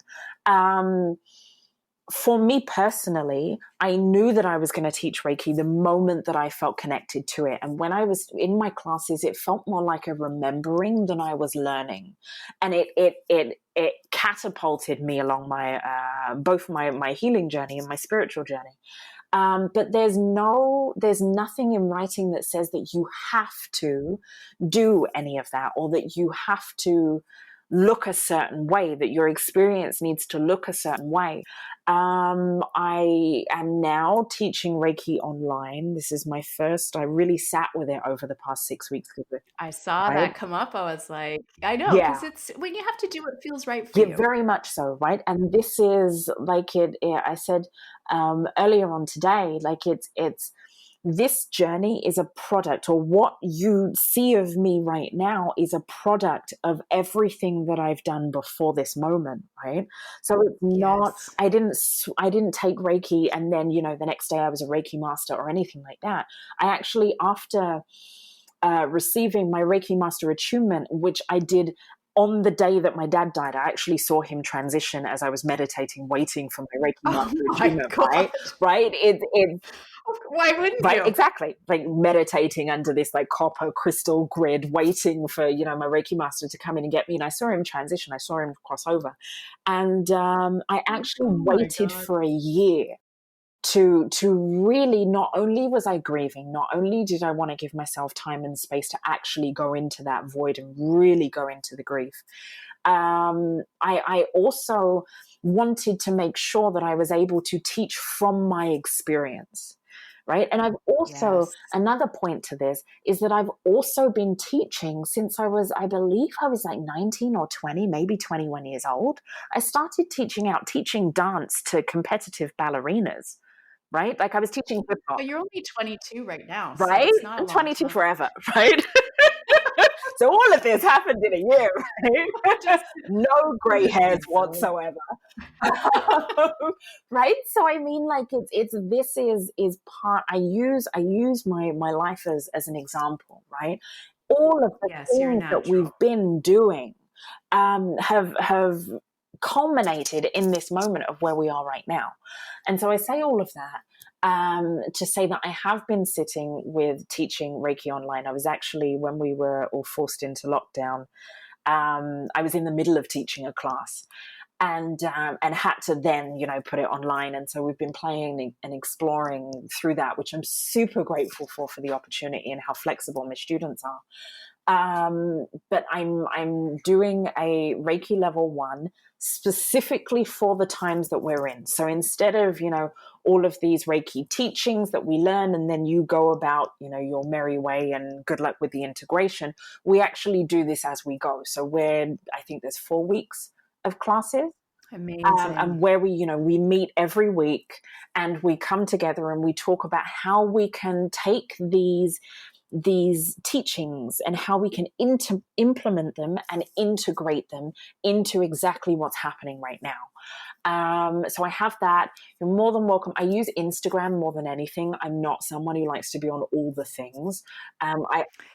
Speaker 2: For me personally, I knew that I was going to teach Reiki the moment that I felt connected to it. And when I was in my classes, it felt more like a remembering than I was learning. And it catapulted me along my both my healing journey and my spiritual journey. But there's nothing in writing that says that you have to do any of that, or that you have to look a certain way, that your experience needs to look a certain way. I am now teaching Reiki online. This is my first. I really sat with it over the past 6 weeks.
Speaker 1: I saw
Speaker 2: Right?
Speaker 1: that come up. I was like, I know,
Speaker 2: Yeah.
Speaker 1: because it's when you have to do what feels right for
Speaker 2: Yeah,
Speaker 1: you.
Speaker 2: very much so, right? And this is like I said earlier on today, like it's this journey is a product, or what you see of me right now is a product of everything that I've done before this moment, right? So it's not,
Speaker 1: Yes.
Speaker 2: I didn't take Reiki and then, the next day I was a Reiki master or anything like that. I actually, after receiving my Reiki Master attunement, which I did on the day that my dad died, I actually saw him transition as I was meditating, waiting for my Reiki
Speaker 1: Oh
Speaker 2: Master
Speaker 1: my
Speaker 2: attunement,
Speaker 1: God.
Speaker 2: right? Right?
Speaker 1: Why wouldn't
Speaker 2: Right,
Speaker 1: you?
Speaker 2: exactly. Like meditating under this like copper crystal grid, waiting for, my Reiki Master to come in and get me. And I saw him transition, I saw him cross over. And I actually
Speaker 1: Oh my
Speaker 2: waited
Speaker 1: God.
Speaker 2: for a year to really, not only was I grieving, not only did I want to give myself time and space to actually go into that void and really go into the grief. I also wanted to make sure that I was able to teach from my experience. Right. And I've also,
Speaker 1: Yes.
Speaker 2: another point to this is that I've also been teaching since I believe I was like 19 or 20, maybe 21 years old. I started teaching dance to competitive ballerinas. right? Like I was teaching hip hop,
Speaker 1: But you're only 22 right now, so
Speaker 2: right?
Speaker 1: it's not a
Speaker 2: I'm
Speaker 1: long
Speaker 2: 22
Speaker 1: time.
Speaker 2: forever, right? So all of this happened in a year, right?
Speaker 1: Just,
Speaker 2: No
Speaker 1: I'm
Speaker 2: gray
Speaker 1: just
Speaker 2: hairs
Speaker 1: being silly.
Speaker 2: whatsoever. Right? So I mean, like it's this is part. I use my life as an example, right? All of the
Speaker 1: Yes, you're
Speaker 2: things that we've
Speaker 1: natural.
Speaker 2: been doing have culminated in this moment of where we are right now. And so I say all of that to say that I have been sitting with teaching Reiki online. I was actually, when we were all forced into lockdown, I was in the middle of teaching a class and had to then put it online. And so we've been playing and exploring through that, which I'm super grateful for the opportunity and how flexible my students are. But I'm doing a Reiki level 1 specifically for the times that we're in. So instead of all of these Reiki teachings that we learn and then you go about your merry way and good luck with the integration, we actually do this as we go. So I think there's 4 weeks of classes.
Speaker 1: Amazing.
Speaker 2: And where we meet every week and we come together and we talk about how we can take these teachings and how we can implement them and integrate them into exactly what's happening right now. So I have that. You're more than welcome. I use Instagram more than anything. I'm not someone who likes to be on all the things.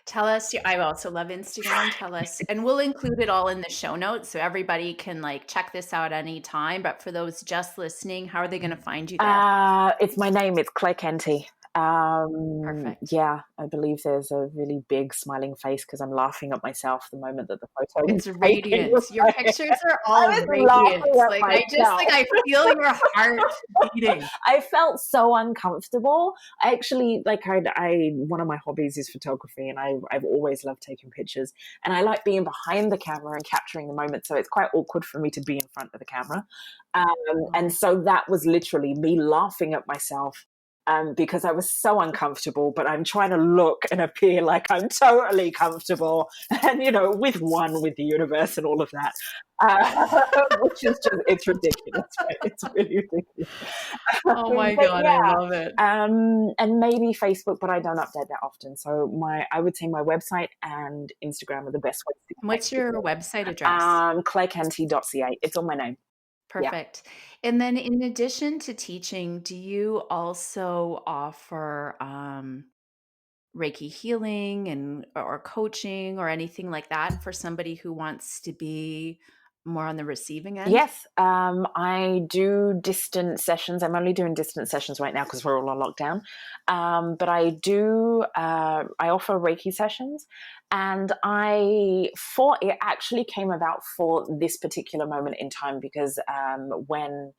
Speaker 1: Tell us, I also love Instagram. Tell us, and we'll include it all in the show notes so everybody can like check this out anytime. But for those just listening, how are they going to find you there?
Speaker 2: It's my name. It's Clare Kenty.
Speaker 1: Perfect.
Speaker 2: Yeah, I believe there's a really big smiling face because I'm laughing at myself the moment that the photo
Speaker 1: It's
Speaker 2: was taken.
Speaker 1: radiant. Your pictures are
Speaker 2: I
Speaker 1: all
Speaker 2: was
Speaker 1: radiant.
Speaker 2: laughing at
Speaker 1: Like
Speaker 2: myself.
Speaker 1: I feel your heart beating.
Speaker 2: I felt so uncomfortable. I actually one of my hobbies is photography, and I've always loved taking pictures, and I like being behind the camera and capturing the moment. So it's quite awkward for me to be in front of the camera, and so that was literally me laughing at myself. Because I was so uncomfortable, but I'm trying to look and appear like I'm totally comfortable and, with the universe and all of that, which is it's ridiculous, right? It's really ridiculous.
Speaker 1: Oh my
Speaker 2: But
Speaker 1: God, I
Speaker 2: yeah,
Speaker 1: love it.
Speaker 2: and maybe Facebook, but I don't update that often. So I would say my website and Instagram are the best ways to
Speaker 1: What's
Speaker 2: connect
Speaker 1: your
Speaker 2: with me.
Speaker 1: website address?
Speaker 2: clarekenty.ca. It's on my name. Yeah.
Speaker 1: Perfect. And then in addition to teaching, do you also offer Reiki healing and or coaching or anything like that for somebody who wants to be more on the receiving end?
Speaker 2: Yes, I do distant sessions. I'm only doing distant sessions right now because we're all on lockdown. But I do. I offer Reiki sessions, and it actually came about for this particular moment in time because when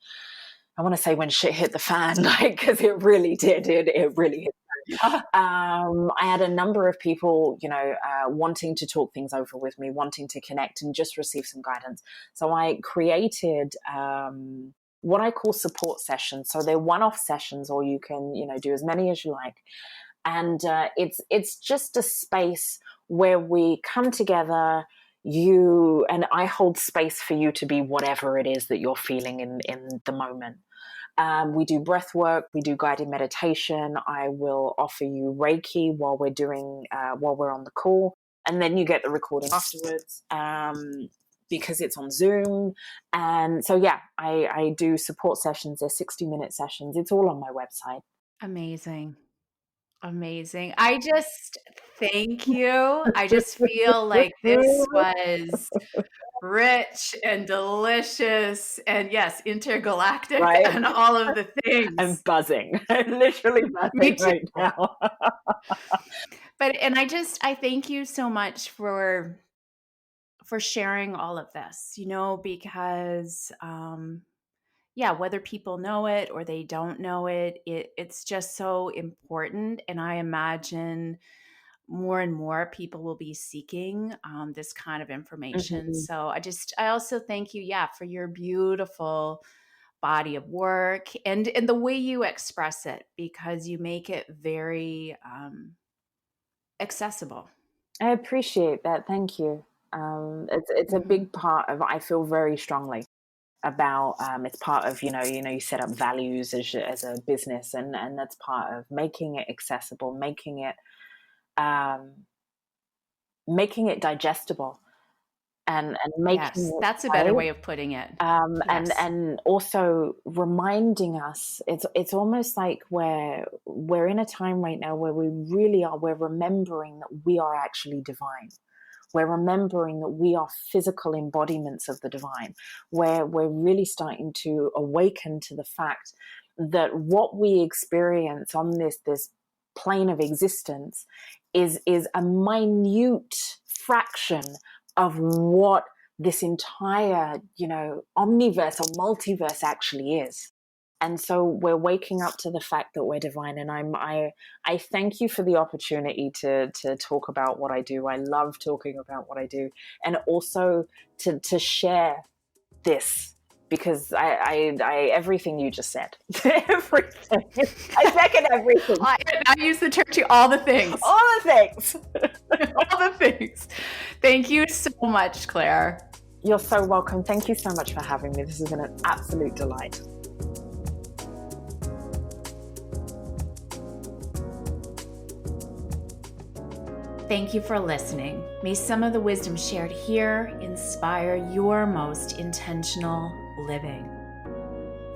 Speaker 2: I want to say when shit hit the fan, like because it really did. It really hit. I had a number of people, wanting to talk things over with me, wanting to connect and just receive some guidance. So I created what I call support sessions. So they're one-off sessions, or you can, do as many as you like. And it's just a space where we come together. You and I hold space for you to be whatever it is that you're feeling in the moment. We do breath work. We do guided meditation. I will offer you Reiki while we're on the call, and then you get the recording afterwards because it's on Zoom. And so, yeah, I do support sessions. They're 60-minute sessions. It's all on my website.
Speaker 1: Amazing. Amazing. I just thank you. I just feel like this was rich and delicious and yes, intergalactic
Speaker 2: Right?
Speaker 1: and all of the
Speaker 2: I'm
Speaker 1: things.
Speaker 2: buzzing. I'm literally
Speaker 1: Me
Speaker 2: buzzing
Speaker 1: too.
Speaker 2: right now.
Speaker 1: But I thank you so much for sharing all of this, because yeah, whether people know it or they don't know it, it's just so important. And I imagine more and more people will be seeking this kind of information.
Speaker 2: Mhm.
Speaker 1: So I also thank you, yeah, for your beautiful body of work and the way you express it because you make it very accessible.
Speaker 2: I appreciate that. Thank you. It's a
Speaker 1: Mhm.
Speaker 2: big part of. I feel very strongly about it's part of, you set up values as a business, and that's part of making it accessible, making it digestible, and making
Speaker 1: yes, that's a better way of putting it.
Speaker 2: Yes. and also reminding us, it's almost like we're in a time right now where we're remembering that we are actually divine. We're remembering that we are physical embodiments of the divine, where we're really starting to awaken to the fact that what we experience on this plane of existence is a minute fraction of what this entire, omniverse or multiverse actually is. And so we're waking up to the fact that we're divine. And I thank you for the opportunity to talk about what I do. I love talking about what I do, and also to share this, because I everything you just said, everything. I second everything.
Speaker 1: I use the term to all the things.
Speaker 2: All the things.
Speaker 1: All the things. Thank you so much, Clare.
Speaker 2: You're so welcome. Thank you so much for having me. This has been an absolute delight.
Speaker 1: Thank you for listening. May some of the wisdom shared here inspire your most intentional living.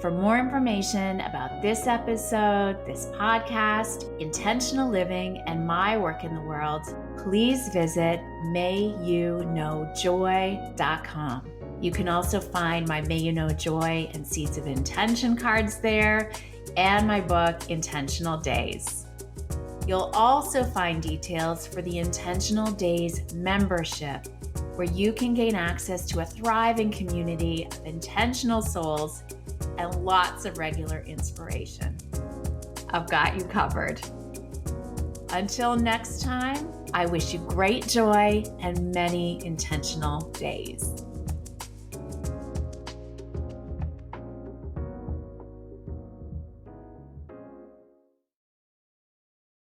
Speaker 1: For more information about this episode, this podcast, intentional living, and my work in the world, please visit mayyouknowjoy.com. You can also find my May You Know Joy and Seeds of Intention cards there, and my book, Intentional Days. You'll also find details for the Intentional Days membership, where you can gain access to a thriving community of intentional souls and lots of regular inspiration. I've got you covered. Until next time, I wish you great joy and many intentional days.